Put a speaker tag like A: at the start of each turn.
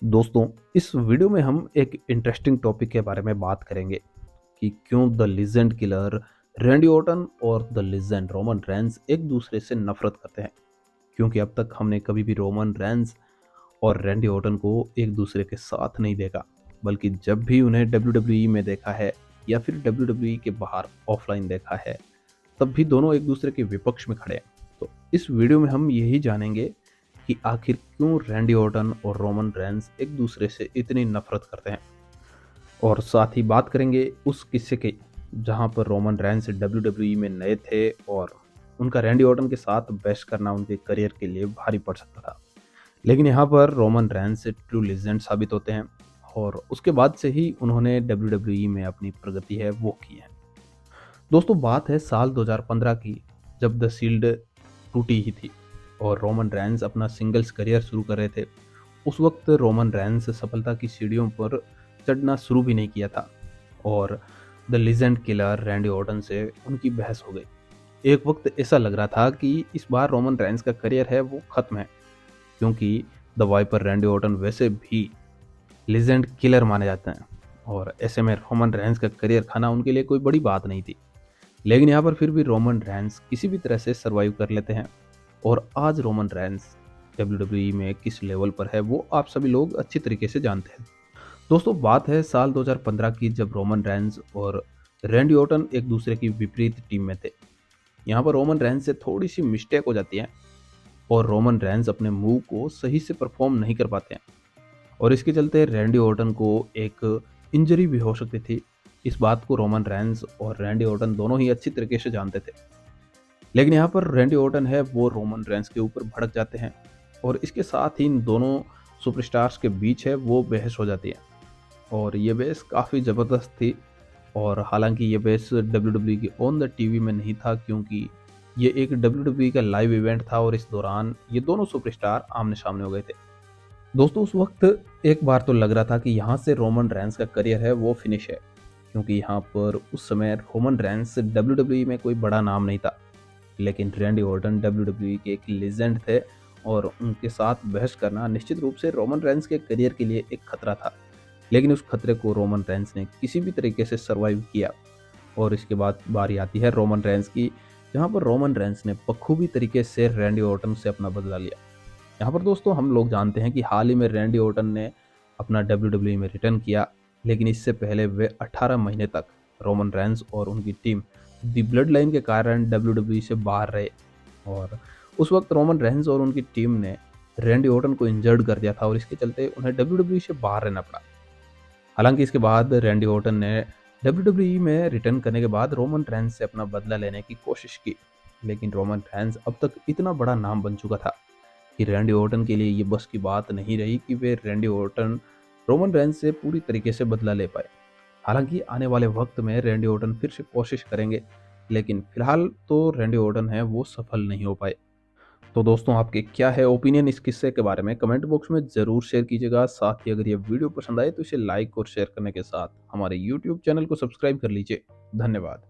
A: दोस्तों, इस वीडियो में हम एक इंटरेस्टिंग टॉपिक के बारे में बात करेंगे कि क्यों the legend killer Randy Orton और द लीजेंड रोमन रेंस एक दूसरे से नफरत करते हैं। क्योंकि अब तक हमने कभी भी रोमन रेंस और रैंडी ऑर्टन को एक दूसरे के साथ नहीं देखा, बल्कि जब भी उन्हें डब्ल्यू में देखा है या फिर डब्ल्यू के बाहर ऑफलाइन देखा है, तब भी दोनों एक दूसरे के विपक्ष में खड़े हैं। तो इस वीडियो में हम यही जानेंगे कि आखिर क्यों रैंडी ऑर्टन और रोमन रेंस एक दूसरे से इतनी नफरत करते हैं, और साथ ही बात करेंगे उस किस्से के जहां पर रोमन रेंस डब्ल्यू में नए थे और उनका रैंडी ऑर्टन के साथ बेस्ट करना उनके करियर के लिए भारी पड़ सकता था। लेकिन यहाँ पर रोमन रेंस ट्रू लीजेंड साबित होते हैं और उसके बाद से ही उन्होंने डब्ल्यू में अपनी प्रगति है वो की है। दोस्तों, बात है साल 2015 की, जब द शील्ड टूटी ही थी और रोमन रेंस अपना सिंगल्स करियर शुरू कर रहे थे। उस वक्त रोमन रेंस सफलता की सीढ़ियों पर चढ़ना शुरू भी नहीं किया था और the legend killer Randy Orton से उनकी बहस हो गई। एक वक्त ऐसा लग रहा था कि इस बार रोमन रेंस का करियर है वो खत्म है, क्योंकि द वाइपर रैंडी ऑर्टन वैसे भी लीजेंड किलर माने जाते हैं और ऐसे में रोमन रेंस का करियर खाना उनके लिए कोई बड़ी बात नहीं थी। लेकिन यहाँ पर फिर भी रोमन रेंस किसी भी तरह से सरवाइव कर लेते हैं और आज रोमन रेंस डब्ल्यू में किस लेवल पर है वो आप सभी लोग अच्छी तरीके से जानते हैं। दोस्तों, बात है साल 2015 की, जब रोमन रेंस और रैंडी ऑर्टन एक दूसरे की विपरीत टीम में थे। यहाँ पर रोमन रेंस से थोड़ी सी मिस्टेक हो जाती है और रोमन रेंस अपने मूव को सही से परफॉर्म नहीं कर पाते हैं और इसके चलते रैंडी ऑर्टन को एक इंजरी भी हो सकती थी। इस बात को रोमन रेंस और रैंडी ऑर्टन दोनों ही अच्छी तरीके से जानते थे। लेकिन यहाँ पर रैंडी ऑर्टन है वो रोमन रेंस के ऊपर भड़क जाते हैं और इसके साथ ही इन दोनों सुपरस्टार्स के बीच है वो बहस हो जाती है और ये बहस काफ़ी ज़बरदस्त थी। और हालांकि ये बहस डब्ल्यू की ऑन द टीवी में नहीं था, क्योंकि ये एक डब्ल्यू का लाइव इवेंट था और इस दौरान ये दोनों सुपरस्टार आमने सामने हो गए थे। दोस्तों, उस वक्त एक बार तो लग रहा था कि यहाँ से रोमन रेंस का करियर है वो फिनिश है, क्योंकि यहाँ पर उस समय रोमन रेंस डब्ल्यू में कोई बड़ा नाम नहीं था। लेकिन रैंडी ऑर्टन डब्ल्यू के एक लेजेंड थे और उनके साथ बहस करना निश्चित रूप से रोमन रेंस के करियर के लिए एक खतरा था। लेकिन उस खतरे को रोमन रेंस ने किसी भी तरीके से सरवाइव किया और इसके बाद बारी आती है रोमन रेंस की, जहाँ पर रोमन रेंस ने बखूबी तरीके से रैंडी ऑर्टन से अपना बदला लिया। यहाँ पर दोस्तों, हम लोग जानते हैं कि हाल ही में रैंडी ऑर्टन ने अपना डब्ल्यू में रिटर्न किया, लेकिन इससे पहले वे 18 महीने तक रोमन रेंस और उनकी टीम दी ब्लड लाइन के कारण डब्ल्यू से बाहर रहे और उस वक्त रोमन रेंस और उनकी टीम ने रैंडी ऑर्टन को इंजर्ड कर दिया था और इसके चलते उन्हें डब्ल्यू से बाहर रहना पड़ा। हालांकि इसके बाद रैंडी ऑर्टन ने डब्ल्यू में रिटर्न करने के बाद रोमन रेंस से अपना बदला लेने की कोशिश की, लेकिन रोमन रेंस अब तक इतना बड़ा नाम बन चुका था कि रैंडी ऑर्टन के लिए ये बस की बात नहीं रही कि वे रैंडी ऑर्टन रोमन रेंस से पूरी तरीके से बदला ले पाए। हालांकि आने वाले वक्त में रैंडी ऑर्टन फिर से कोशिश करेंगे, लेकिन फिलहाल तो रैंडी ऑर्टन है वो सफल नहीं हो पाए। तो दोस्तों, आपके क्या है ओपिनियन इस किस्से के बारे में, कमेंट बॉक्स में ज़रूर शेयर कीजिएगा। साथ ही अगर ये वीडियो पसंद आए तो इसे लाइक और शेयर करने के साथ हमारे यूट्यूब चैनल को सब्सक्राइब कर लीजिए। धन्यवाद।